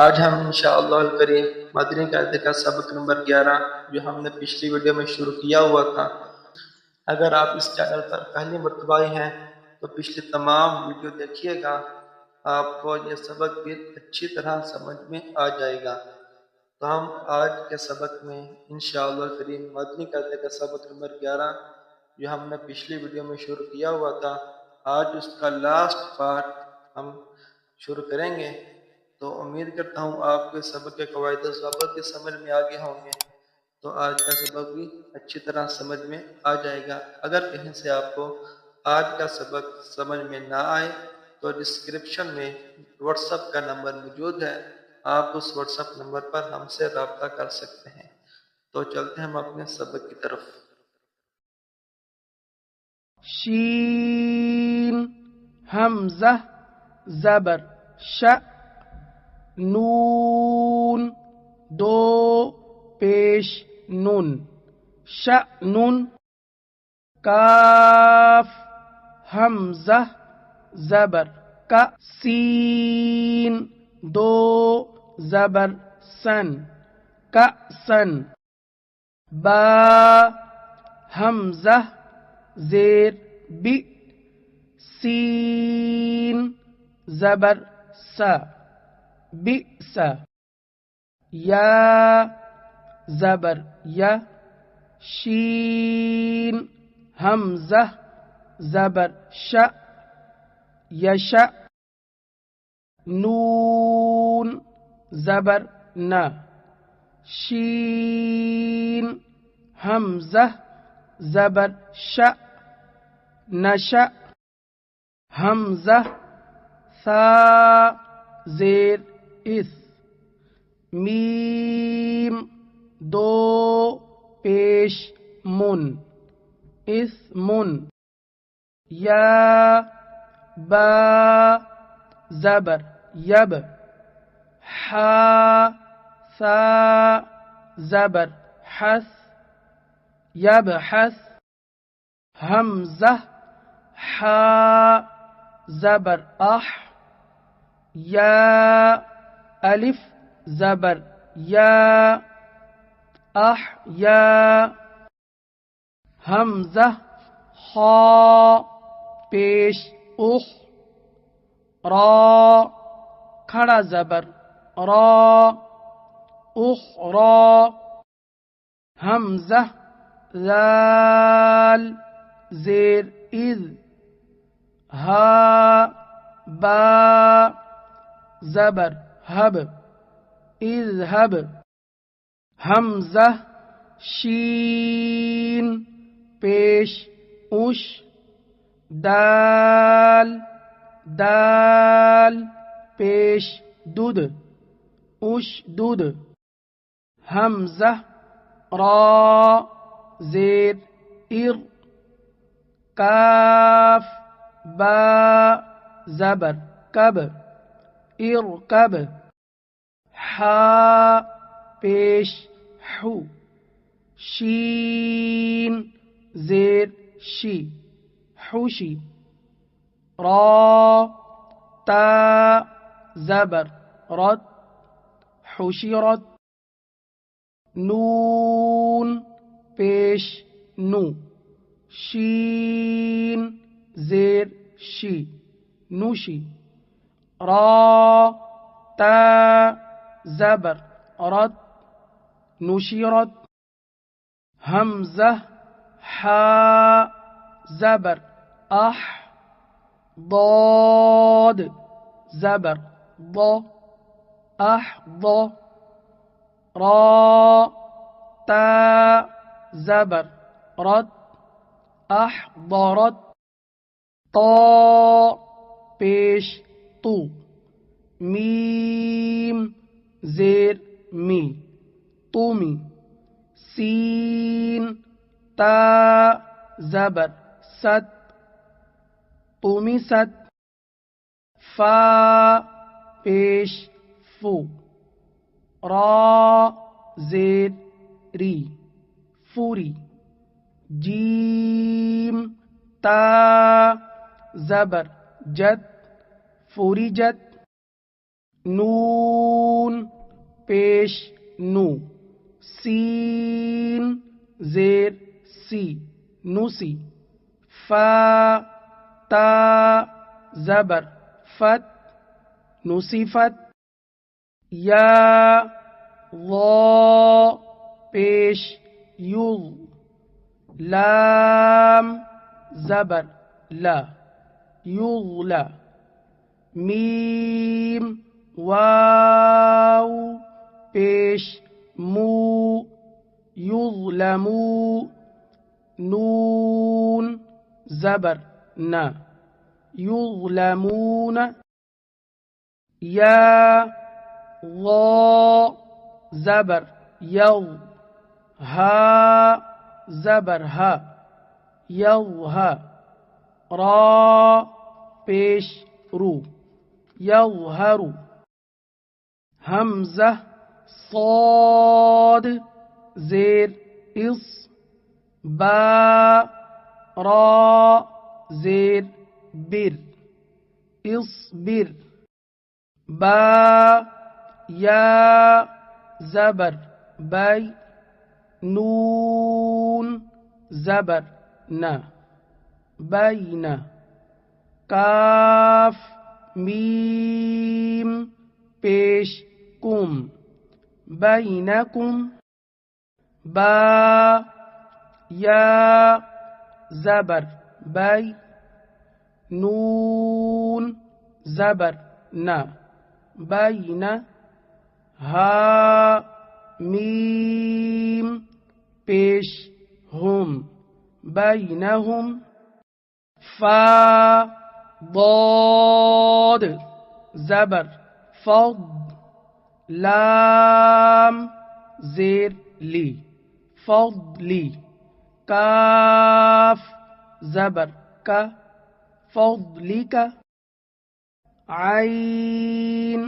آج ہم انشاءاللہ الکریم مدنی قاعدے کا سبق نمبر 11 جو ہم نے پچھلی ویڈیو میں شروع کیا ہوا تھا۔ اگر آپ اس چینل پر پہلی مرتبہ آئے ہیں تو پچھلی تمام ویڈیو دیکھیے گا، آپ کو یہ سبق بھی اچھی طرح سمجھ میں آ جائے گا۔ تو ہم آج کے سبق میں انشاءاللہ الکریم مدنی قاعدے کا سبق نمبر 11 جو ہم نے پچھلی ویڈیو میں شروع کیا ہوا تھا، آج اس کا لاسٹ پارٹ ہم شروع کریں گے۔ تو امید کرتا ہوں آپ کے سبق کے قواعد و ضوابط بھی سمجھ میں آگے ہوں گے، تو آج کا سبق بھی اچھی طرح سمجھ میں آ جائے گا۔ اگر کہیں سے آپ کو آج کا سبق سمجھ میں نہ آئے تو ڈسکرپشن میں واٹس ایپ کا نمبر موجود ہے، آپ اس واٹس ایپ نمبر پر ہم سے رابطہ کر سکتے ہیں۔ تو چلتے ہیں ہم اپنے سبق کی طرف۔ شین حمزہ زبر ش، نون دو پیش نون شأنن، کاف حمزہ زبر کا، سین دو زبر سن کأسن، با حمزہ زیر بی، سین زبر سا بئس، یا زبر یا، شین حمزہ زبر ش یش، نون زبر ن، شین حمزہ زبر ش نش، حمزہ ثا زیر اس، میم دو پیش من اسمن، یا با زبر یب، حا ثا زبر حس یبحث، حمزہ حا زبر اح، یا الف زبر یا، احیا، حمزہ خا پیش اخ، را کھڑا زبر را، اخرا، حمزہ ذال زیر اذ، ہا با زبر ہب اذهب، حمزہ شین پیش اش، دال دال پیش دود اش دود، حمزہ را زیر ار، کاف با زبر کب ارکب، حا پیش حو، شین زیر شی حوشی، را تا زبر رد حشرت، نون پیش نو، شین زیر شی نوشی، را تا زبر رد نشرت، حمزہ حا زبر اح، ضاد زبر ض احض، را تا زبر رد احضرت، طا پیش تو، میم زیر می تومی، سین تا زبر ست تومی ست، فا پیش فو، را زیر ری فوری، جیم تا زبر جد فوری جد، نون پیش نو، سین زیر سی نوسی، فا تا زبر فت نصیفت، یا وا پیش یو، لام زبر لا یغلا، میم واو پیش مو یظلمو، نون زبر نا یظلمون، یا وا زبر یو، ها زبر ها یوها، را پیش رو یظہر، حمزہ صاد زیر اس، با را زیر بر اصبر، با یا زبر بی، نون زبر نا بین، کاف میم پیش کم بینکم، با یا زبر بی، نون زبر نا بین، ہا میم پیش ہم بینہم، فا ضاد زبر فض، لام زیر لی فضلی، کاف زبر کا فضلک، عین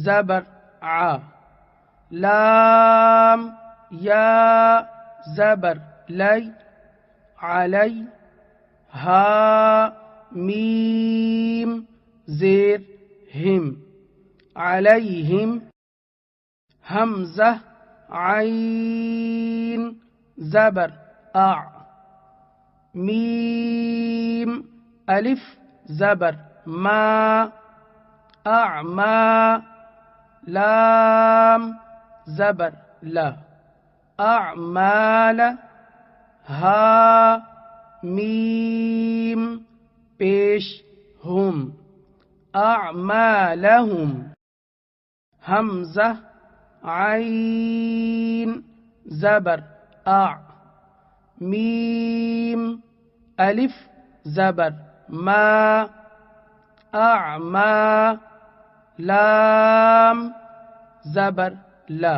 زبر ع، لام یا زبر لی علی، ہا میم زیر ہم علیہم، حمزہ عین زبر اع، میم الف زبر ما اعما، لام زبر لا اعمال، ہا میم پیش ہم اعمالہم، حمزہ عین زبر اع، میم الف زبر ما اعما، لام زبر لا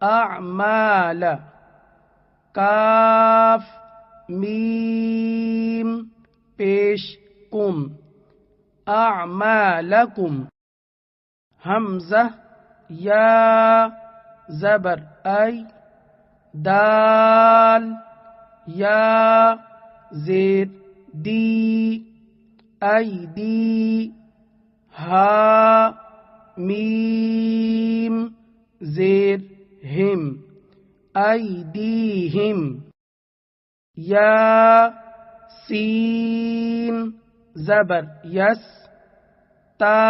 اعمال، کاف میم پیش کم اعمالکم، حمزہ یا زبر ای، دال یا زیر دی ایدی، ہا میم زیر ہم ایدیہم، یا سین زبر یس، تا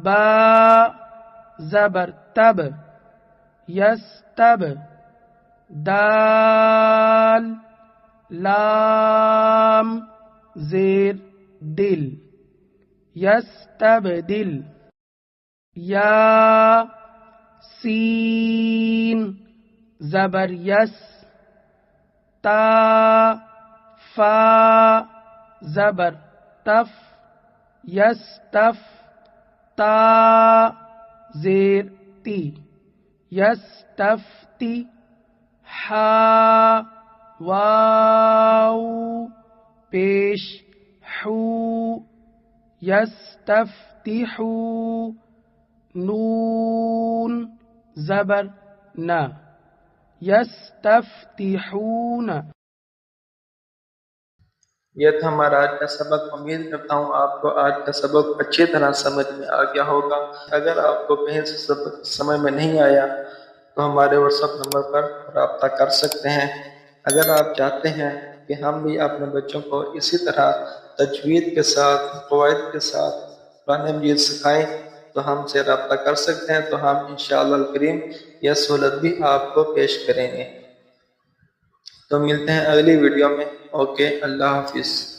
با زبر تب یستب، دال لام زیر دل یستبدل، یا سین زبر یس، تا فا زبر تف یستف، تا زیر تی یستفتی، ہا واو پیش حو یستفتحو، نون زبر نا یستفتحون، یہ تھا ہمارا آج کا سبق۔ امید کرتا ہوں آپ کو آج کا سبق اچھی طرح سمجھ میں آ گیا ہوگا۔ اگر آپ کو کہیں سے سبق سمجھ میں نہیں آیا تو ہمارے واٹس ایپ نمبر پر رابطہ کر سکتے ہیں۔ اگر آپ چاہتے ہیں کہ ہم بھی اپنے بچوں کو اسی طرح تجوید کے ساتھ، قواعد کے ساتھ قرآن مجید سکھائیں تو ہم سے رابطہ کر سکتے ہیں، تو ہم انشاءاللہ الکریم یہ سہولت بھی آپ کو پیش کریں گے۔ تو ملتے ہیں اگلی ویڈیو میں۔ اوکے، اللہ حافظ۔